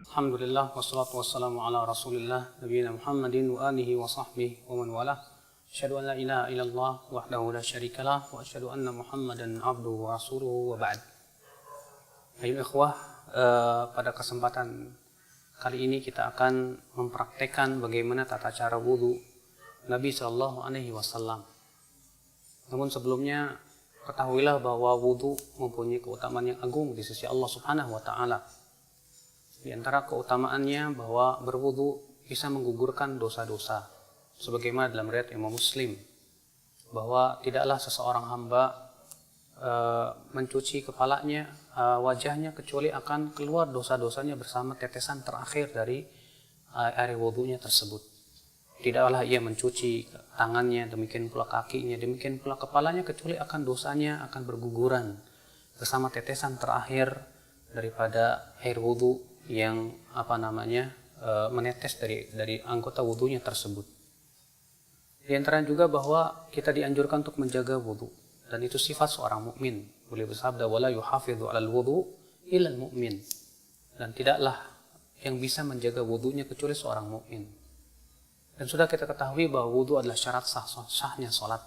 Alhamdulillah wassalatu wassalamu ala Rasulillah nabiyina Muhammadin wa alihi wa sahbihi wa man walah. Asyhadu an la ilaha illallah wahdahu la syarikalah wa asyhadu anna Muhammadan abduhu wa rasuluhu wa ba'd. Ayo ikhwah, pada kesempatan kali ini kita akan mempraktekkan bagaimana tata cara wudu Nabi sallallahu alaihi wasallam. Namun sebelumnya ketahuilah bahwa wudu mempunyai keutamaan yang agung di sisi Allah Subhanahu wa taala. Di antara keutamaannya bahwa berwudu bisa menggugurkan dosa-dosa. Sebagaimana dalam riwayat Imam Muslim, bahwa tidaklah seseorang hamba mencuci kepalanya, wajahnya, kecuali akan keluar dosa-dosanya bersama tetesan terakhir dari air wudunya tersebut. Tidaklah ia mencuci tangannya, demikian pula kakinya, demikian pula kepalanya, kecuali akan dosanya akan berguguran bersama tetesan terakhir daripada air wudu yang menetes dari anggota wudunya tersebut. Di antara juga bahwa kita dianjurkan untuk menjaga wudu, dan itu sifat seorang mukmin. Beliau bersabda, wala yuhafidhu 'alal wudu illal mu'min. Dan tidaklah yang bisa menjaga wudunya kecuali seorang mukmin. Dan sudah kita ketahui bahwa wudu adalah syarat sahnya salat.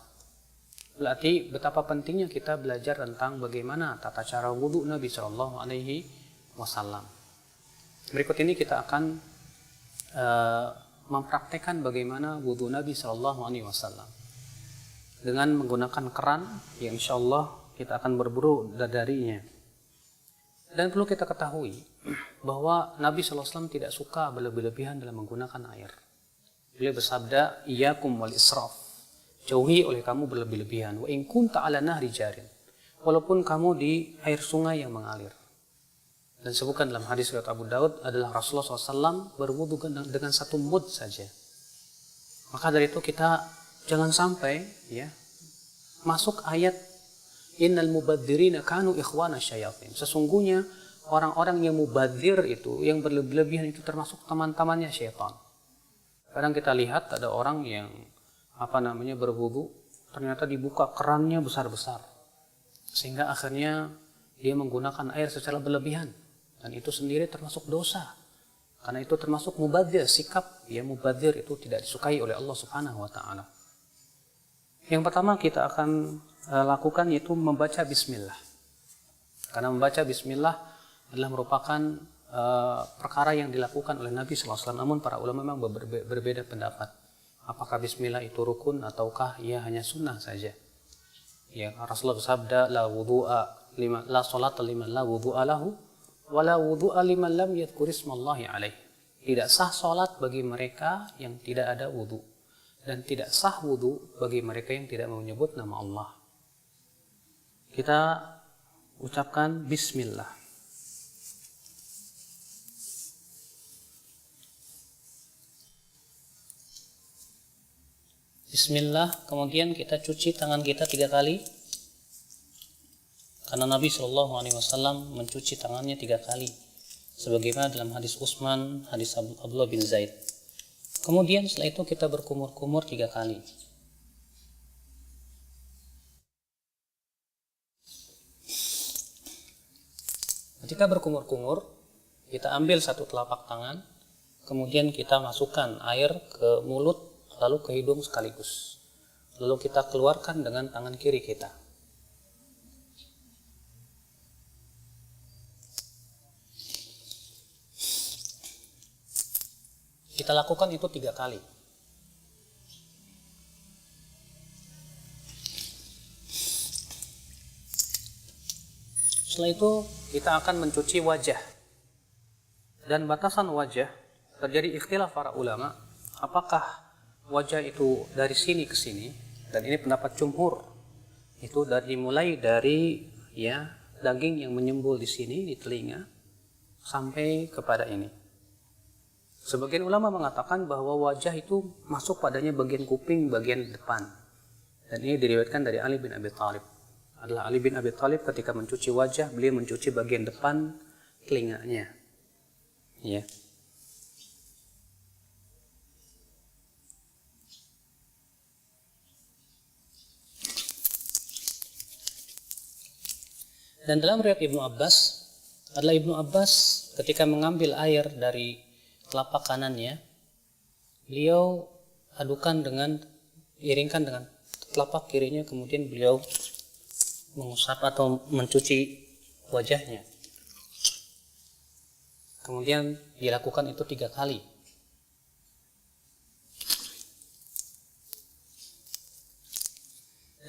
Berarti betapa pentingnya kita belajar tentang bagaimana tata cara wudu Nabi sallallahu alaihi wasallam. Berikut ini kita akan mempraktekkan bagaimana wudu Nabi sallallahu alaihi wasallam dengan menggunakan keran yang insyaallah kita akan berburu darinya. Dan perlu kita ketahui bahwa Nabi sallallahu alaihi wasallam tidak suka berlebih-lebihan dalam menggunakan air. Beliau bersabda, iyyakum wal israf, jauhi oleh kamu berlebih-lebihan, wa in kunta ala nahri jarin, walaupun kamu di air sungai yang mengalir. Dan sebutkan dalam hadis riwayat Abu Daud adalah Rasulullah SAW berwudu dengan satu mud saja. Maka dari itu kita jangan sampai masuk ayat innal mubadzirina kanu ikhwana syayatin. Sesungguhnya orang-orang yang mubadzir itu, yang berlebihan itu termasuk teman-temannya syaitan. Kadang kita lihat ada orang yang berwudu, ternyata dibuka kerannya besar-besar, sehingga akhirnya dia menggunakan air secara berlebihan. Dan itu sendiri termasuk dosa. Karena itu termasuk mubadzir, sikap mubadzir itu tidak disukai oleh Allah Subhanahu wa taala. Yang pertama kita akan lakukan yaitu membaca bismillah. Karena membaca bismillah adalah merupakan perkara yang dilakukan oleh Nabi sallallahu alaihi wasallam. Namun para ulama memang berbeda pendapat. Apakah bismillah itu rukun ataukah ia hanya sunnah saja? Ya, Rasulullah bersabda, la salata liman la wudu'a lahu wala wudu'a liman lam yadhkur ismallahi alaih. Tidak sah salat bagi mereka yang tidak ada wudu, dan tidak sah wudu bagi mereka yang tidak menyebut nama Allah. Kita ucapkan bismillah. Bismillah, kemudian kita cuci tangan kita 3 kali. Karena Nabi SAW mencuci tangannya 3 kali, sebagaimana dalam hadis Utsman, hadis Abdullah bin Zaid. Kemudian setelah itu kita berkumur-kumur 3 kali. Ketika berkumur-kumur, kita ambil satu telapak tangan, kemudian kita masukkan air ke mulut, lalu ke hidung sekaligus. Lalu kita keluarkan dengan tangan kiri kita. Kita lakukan itu 3 kali. Setelah itu kita akan mencuci wajah. Dan batasan wajah terjadi ikhtilaf para ulama, apakah wajah itu dari sini ke sini, dan ini pendapat jumhur, itu mulai dari daging yang menyembul di sini, di telinga, sampai kepada ini. Sebagian ulama mengatakan bahwa wajah itu masuk padanya bagian kuping, bagian depan. Dan ini diriwayatkan dari Ali bin Abi Thalib. Adalah Ali bin Abi Thalib ketika mencuci wajah, beliau mencuci bagian depan telinganya. Ya. Dan dalam riwayat Ibnu Abbas adalah Ibnu Abbas ketika mengambil air dari telapak kanannya, beliau iringkan dengan telapak kirinya, kemudian beliau mengusap atau mencuci wajahnya. Kemudian dilakukan itu 3 kali.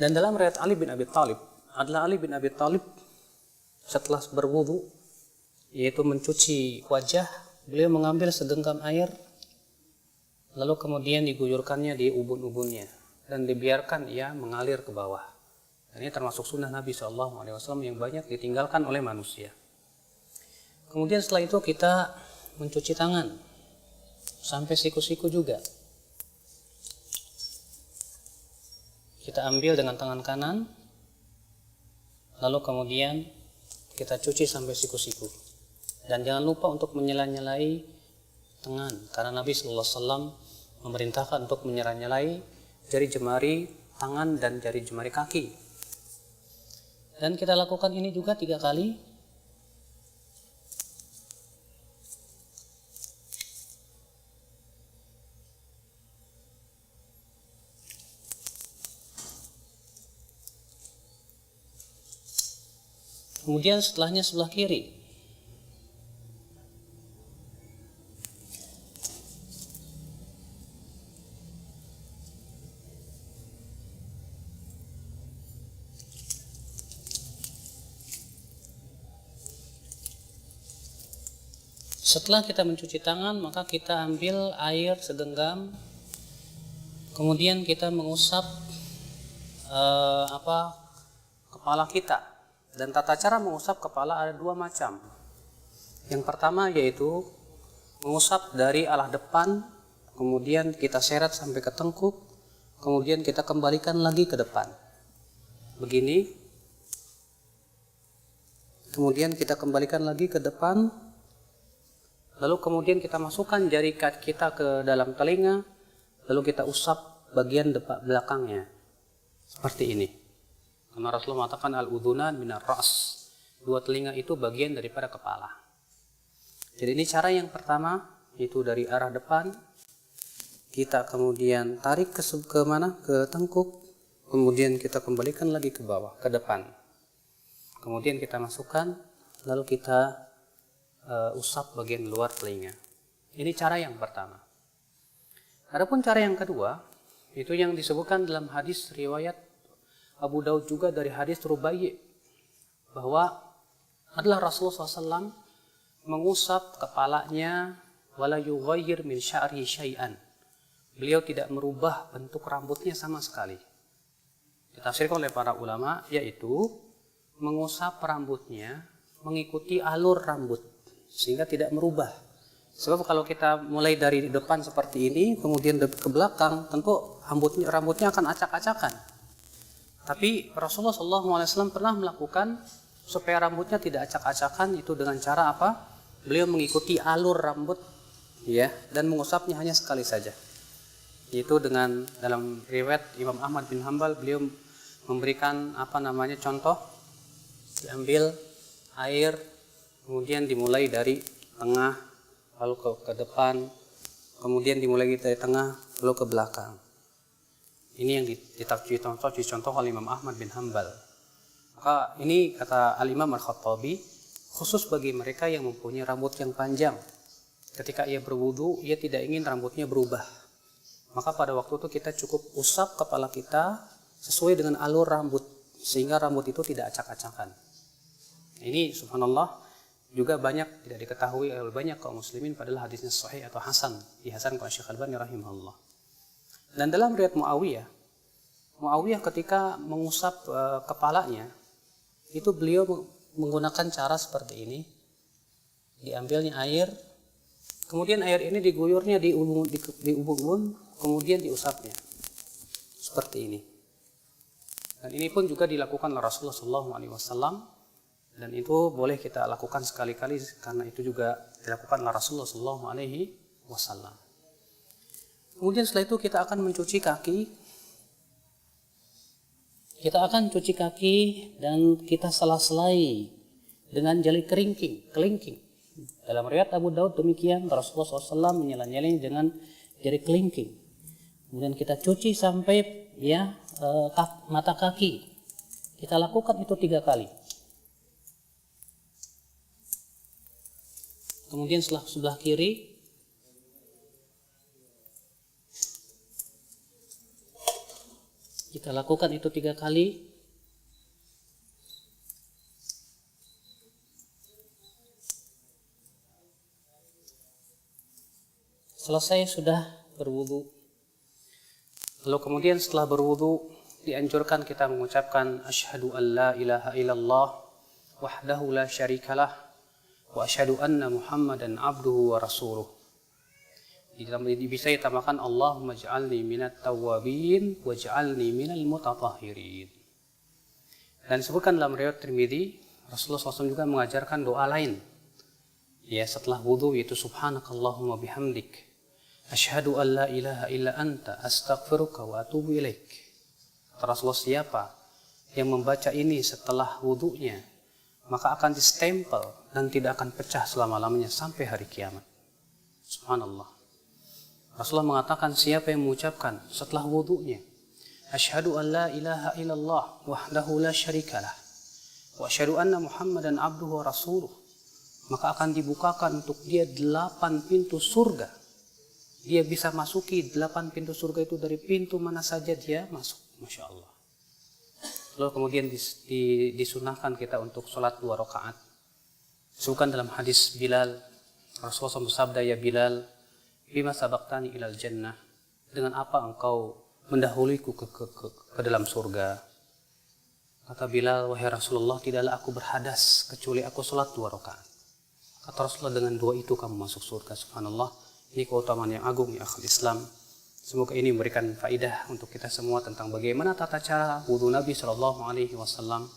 Dan dalam riwayat Ali bin Abi Thalib, adalah Ali bin Abi Thalib setelah berwudu, yaitu mencuci wajah, beliau mengambil segenggam air, lalu kemudian diguyurkannya di ubun-ubunnya dan dibiarkan ia mengalir ke bawah. Dan ini termasuk sunnah Nabi SAW yang banyak ditinggalkan oleh manusia. Kemudian setelah itu kita mencuci tangan sampai siku-siku juga. Kita ambil dengan tangan kanan, lalu kemudian kita cuci sampai siku-siku. Dan jangan lupa untuk menyela-nyelai tangan, karena Nabi SAW memerintahkan untuk menyela-nyelai jari jemari tangan dan jari jemari kaki. Dan kita lakukan ini juga 3 kali. Kemudian setelahnya sebelah kiri. Setelah kita mencuci tangan, maka kita ambil air segenggam, kemudian kita mengusap kepala kita. Dan tata cara mengusap kepala ada 2 macam. Yang pertama yaitu mengusap dari arah depan, kemudian kita seret sampai ke tengkuk, kemudian kita kembalikan lagi ke depan. Begini. Kemudian kita kembalikan lagi ke depan. Lalu kemudian kita masukkan jari kita ke dalam telinga, lalu kita usap bagian belakangnya. Seperti ini. Karena Rasulullah mengatakan al-udhunan minar ra's. 2 telinga itu bagian daripada kepala. Jadi ini cara yang pertama, itu dari arah depan. Kita kemudian tarik ke mana? Ke tengkuk. Kemudian kita kembalikan lagi ke bawah, ke depan. Kemudian kita masukkan, lalu kita usap bagian luar telinga. Ini cara yang pertama. Adapun cara yang kedua, itu yang disebutkan dalam hadis riwayat Abu Daud juga dari hadis Rubai', bahwa adalah Rasulullah SAW mengusap kepalanya wala yughayyir min sya'ri syai'an. Beliau tidak merubah bentuk rambutnya sama sekali. Ditafsirkan oleh para ulama, yaitu mengusap rambutnya mengikuti alur rambut sehingga tidak merubah. Sebab kalau kita mulai dari depan seperti ini kemudian ke belakang, tentu rambutnya akan acak-acakan. Tapi Rasulullah SAW pernah melakukan supaya rambutnya tidak acak-acakan, itu dengan cara apa? Beliau mengikuti alur rambut, ya, dan mengusapnya hanya sekali saja. Yaitu dengan dalam riwayat Imam Ahmad bin Hanbal, beliau memberikan contoh, diambil air, kemudian dimulai dari tengah, lalu ke depan, kemudian dimulai dari tengah, lalu ke belakang. Ini yang dicontoh oleh Imam Ahmad bin Hanbal. Maka ini kata Al-Imam Al-Khattabi, khusus bagi mereka yang mempunyai rambut yang panjang. Ketika ia berwudu, ia tidak ingin rambutnya berubah. Maka pada waktu itu kita cukup usap kepala kita sesuai dengan alur rambut, sehingga rambut itu tidak acak-acakan. Ini subhanallah juga banyak tidak diketahui oleh banyak kaum muslimin, padahal hadisnya sahih atau hasan, dihasankan oleh Syekh Al-Albani rahimahullah. Dan dalam riwayat Muawiyah ketika mengusap kepalanya, itu beliau menggunakan cara seperti ini. Diambilnya air, kemudian air ini diguyurnya di ubun-ubun, kemudian diusapnya. Seperti ini. Dan ini pun juga dilakukan oleh Rasulullah SAW. Dan itu boleh kita lakukan sekali-kali, karena itu juga dilakukan oleh Rasulullah SAW. Kemudian setelah itu kita akan mencuci kaki. Kita akan cuci kaki dan kita sela-selai dengan jari kelingking. Dalam riwayat Abu Daud demikian, Rasulullah SAW menyela-nyelanya dengan jari kelingking. Kemudian kita cuci sampai mata kaki. Kita lakukan itu 3 kali. Kemudian sebelah kiri kita lakukan itu 3 kali. Selesai sudah berwudu. Lalu kemudian setelah berwudu dianjurkan kita mengucapkan asyhadu an la ilaha illallah wahdahu la syarikalah wa asyhadu anna Muhammadan abduhu wa rasuluh. Bisa ditambahkan Allahumma ja'alni minat tawwabin wa ja'alni minal mutatahhirin. Dan disebutkan dalam riwayat Tirmidzi, Rasulullah SAW juga mengajarkan doa lain. Ya, setelah wudu, yaitu subhanakallahumma bihamdik asyhadu an la ilaha illa anta astaghfiruka wa atubu ilaik. Rasulullah, siapa yang membaca ini setelah wudunya, maka akan distempel dan tidak akan pecah selama-lamanya sampai hari kiamat. Subhanallah. Rasulullah mengatakan, siapa yang mengucapkan setelah wudunya asyhadu an la ilaha illallah wahdahu la syarikalah wa asyhadu anna Muhammadan abduhu wa rasuluh, maka akan dibukakan untuk dia 8 pintu surga. Dia bisa masuki 8 pintu surga itu dari pintu mana saja dia masuk. Masya Allah. Lalu kemudian disunahkan kita untuk sholat 2 rakaat. Disebutkan dalam hadis Bilal, Rasulullah bersabda, ya Bilal, bima sabaqtani ilal jannah, dengan apa engkau mendahuliku ke dalam surga. Kata Bilal, wahai Rasulullah, tidaklah aku berhadas kecuali aku sholat 2 rakaat. Kata Rasulullah, dengan 2 itu kamu masuk surga. Subhanallah. Ini keutamaan yang agung ya akhul Islam. Semoga ini memberikan faidah untuk kita semua tentang bagaimana tata cara wudu Nabi SAW.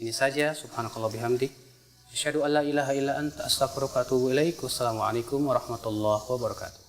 Ini saja. Subhanakallah bihamdik. Asyhadu an la ilaha illa anta astaghfiruka wa atubu ilaik. Wassalamualaikum warahmatullahi wabarakatuh.